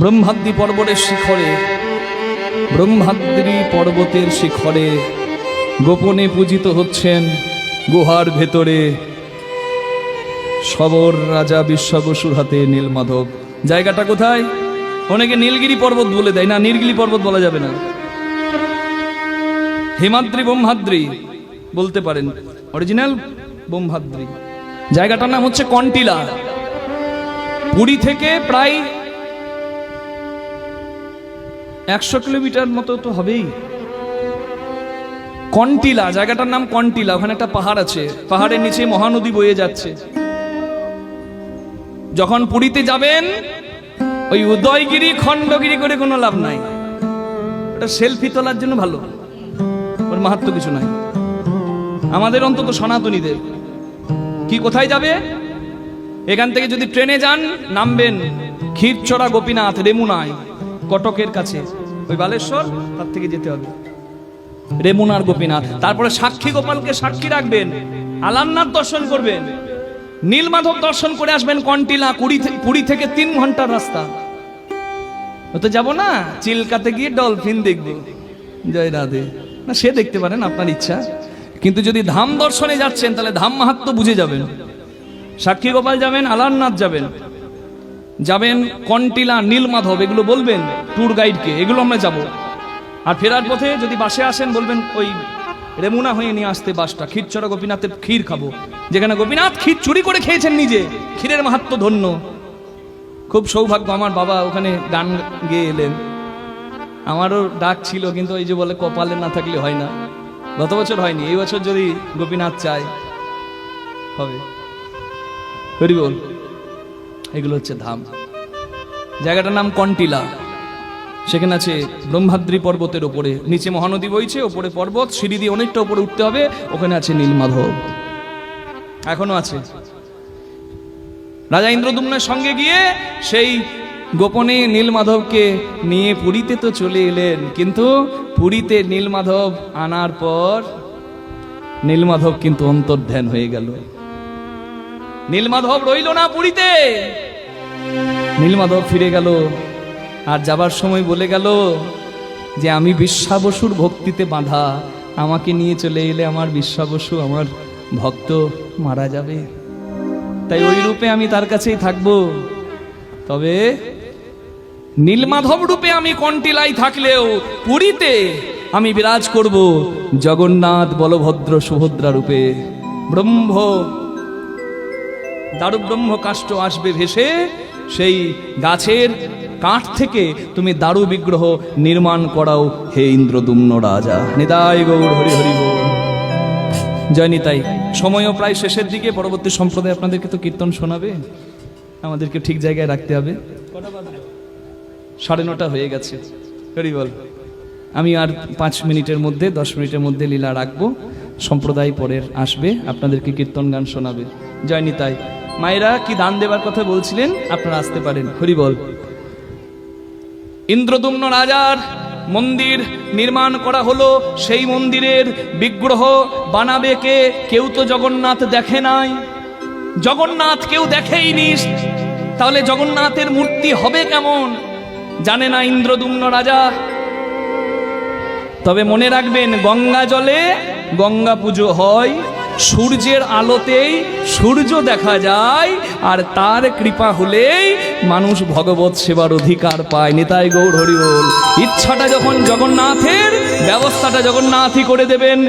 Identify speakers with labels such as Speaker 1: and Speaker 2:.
Speaker 1: ব্রহ্মাদ্রি পর্বতের শিখরে, ব্রহ্মাদ্রি পর্বতের শিখরে গোপনে পূজিত হচ্ছেন গুহার ভেতরে সবর রাজা বিশ্বাবসুর হাতে নীলমাধব। জায়গাটা কোথায়? অনেকে নীলগিরি পর্বত বলে দেয়, না, নীলগিরি পর্বত বলা যাবে না, হিমাদ্রি ব্রহ্মাদ্রি বলতে পারেন, অরিজিনাল ব্রহ্মাদ্রি। জায়গাটার নাম হচ্ছে কন্টিলা। পুরী থেকে প্রায় 100 কিলোমিটার মতো তো হবেই। কন্টিলা, জায়গাটার নাম কন্টিলা। ওখানে একটা পাহাড় আছে, পাহাড়ের নিচে মহানদী বয়ে যাচ্ছে। যখন পুরীতে যাবেন ওই উদয়গিরি খণ্ডগিরি করে কোনো লাভ নাই, ওটা সেলফি তোলার জন্য ভালো, ওর মাহাত্ম্য কিছু নাই। আমাদের অন্তত সনাতনীদের কি কোথায় যাবে? এখান থেকে যদি ট্রেনে যান, নামবেন ক্ষীরচড়া গোপীনাথ রেমুনায়, কটকের কাছে, ওই বালেশ্বর, তার থেকে যেতে হবে রেমুনার গোপীনাথ। তারপরে সাক্ষী গোপালকে সাক্ষী রাখবেন, আলামনাথ দর্শন করবেন, নীলমাধব দর্শন করে আসবেন কন্টিলা। পুরী থেকে 3 ঘন্টার রাস্তা। ওতে যাব না, চিল্কাতে গিয়ে ডলফিন দেখব, জয় রাধে, না সে দেখতে পারেন, আপনার ইচ্ছা। কিন্তু যদি ধাম দর্শনে যাচ্ছেন তাহলে ধাম মাহাত্ম্য বুঝে যাবেন। সাক্ষী গোপাল যাবেন, আলারনাথ যাবেন, যাবেন কন্টিলা, নীলমাধব, এগুলো বলবেন ট্যুর গাইডকে, এগুলো আমরা যাব। আর ফেরার পথে যদি বাসে আসেন বলবেন ওই রেমুনা হয়ে নিয়ে আসতে বাসটা, ক্ষীরচড়া গোপীনাথের ক্ষীর খাবো, যেখানে গোপীনাথ ক্ষীর চুরি করে খেয়েছেন নিজে, ক্ষীরের মাহাত্ম্য ধন্য। খুব সৌভাগ্য, আমার বাবা ওখানে গান গেয়ে এলেন, আমারও ডাক ছিল, কিন্তু ওই যে বলে কপালে না থাকলে হয় না। গত বছর হয়নি, এই বছর যদি গোপীনাথ চায় হবে। হরি বল। এগুলো হচ্ছে ধাম। জায়গাটার নাম কন্টিলা। সেখানে আছে ব্রহ্মাদ্রি পর্বতের ওপরে, নিচে মহানদী বইছে, ওপরে পর্বত, সিঁড়ি দিয়ে অনেকটা ওপরে উঠতে হবে। ওখানে আছে নীলমাধব, এখনো আছে। রাজা ইন্দ্রদ্যুম্নের সঙ্গে গিয়ে সেই গোপনে নীলমাধবকে নিয়ে পুরীতে তো চলে এলেন, কিন্তু পুরীতে নীলমাধব আনার পর নীলমাধব কিন্তু অন্তর্ধান হয়ে গেল। নীলমাধব রইল না পুরীতে, নীলমাধব ফিরে গেল। আর যাবার সময় বলে গেল যে আমি বিশ্বাবসুর ভক্তিতে বাঁধা, আমাকে নিয়ে চলে এলে আমার বিশ্বাবসু, আমার ভক্ত মারা যাবে, তাই ওই রূপে আমি তার কাছেই থাকবো। তবে নীলমাধব রূপে আমি কন্টিলাই থাকলেও পুরীতে আমি বিরাজ করব জগন্নাথ বলভদ্র সুভদ্রা রূপে। দারু ব্রহ্ম কাষ্ঠ আসবে ভেসে, সেই গাছের কাঠ থেকে তুমি দারু বিগ্রহ নির্মাণ করাও হে ইন্দ্রদ্যুম্ন রাজা। নিতাই গৌর হরি হরি বল। জয় নিতাই। সময়ও প্রায় শেষের দিকে, পরবর্তী সম্প্রদায় আপনাদেরকে তো কীর্তন শোনাবে, আমাদেরকে ঠিক জায়গায় রাখতে হবে। 9:30 হয়ে গেছে। হরি বল। আমি আর 5 মিনিটের মধ্যে, 10 মিনিটের মধ্যে লীলা রাখবো। সম্প্রদায় পরের আসবে, আপনাদেরকে কীর্তন গান শোনাবে। জয় নিতাই। মায়েরা কি দান দেবার কথা বলছিলেন, আপনারা আসতে পারেন। হরি বল। ইন্দ্রদ্যুম্ন রাজার মন্দির নির্মাণ করা হলো, সেই মন্দিরের বিগ্রহ বানাবে কে? কেউ তো জগন্নাথ দেখে নাই, জগন্নাথ কেউ দেখেইনি, তাহলে জগন্নাথের মূর্তি হবে কেমন জানে না ইন্দ্রদ্যুম্ন রাজা। তবে মনে রাখবেন, গঙ্গা জলে গঙ্গা পুজো হয়, সূর্যের আলোতেই সূর্য দেখা যায়, আর তার কৃপা হলেই মানুষ ভগবত সেবার অধিকার পায়। নিতাই গৌর হরি বল। ইচ্ছাটা যখন জগন্নাথের, ব্যবস্থাটা জগন্নাথই করে দেবেন।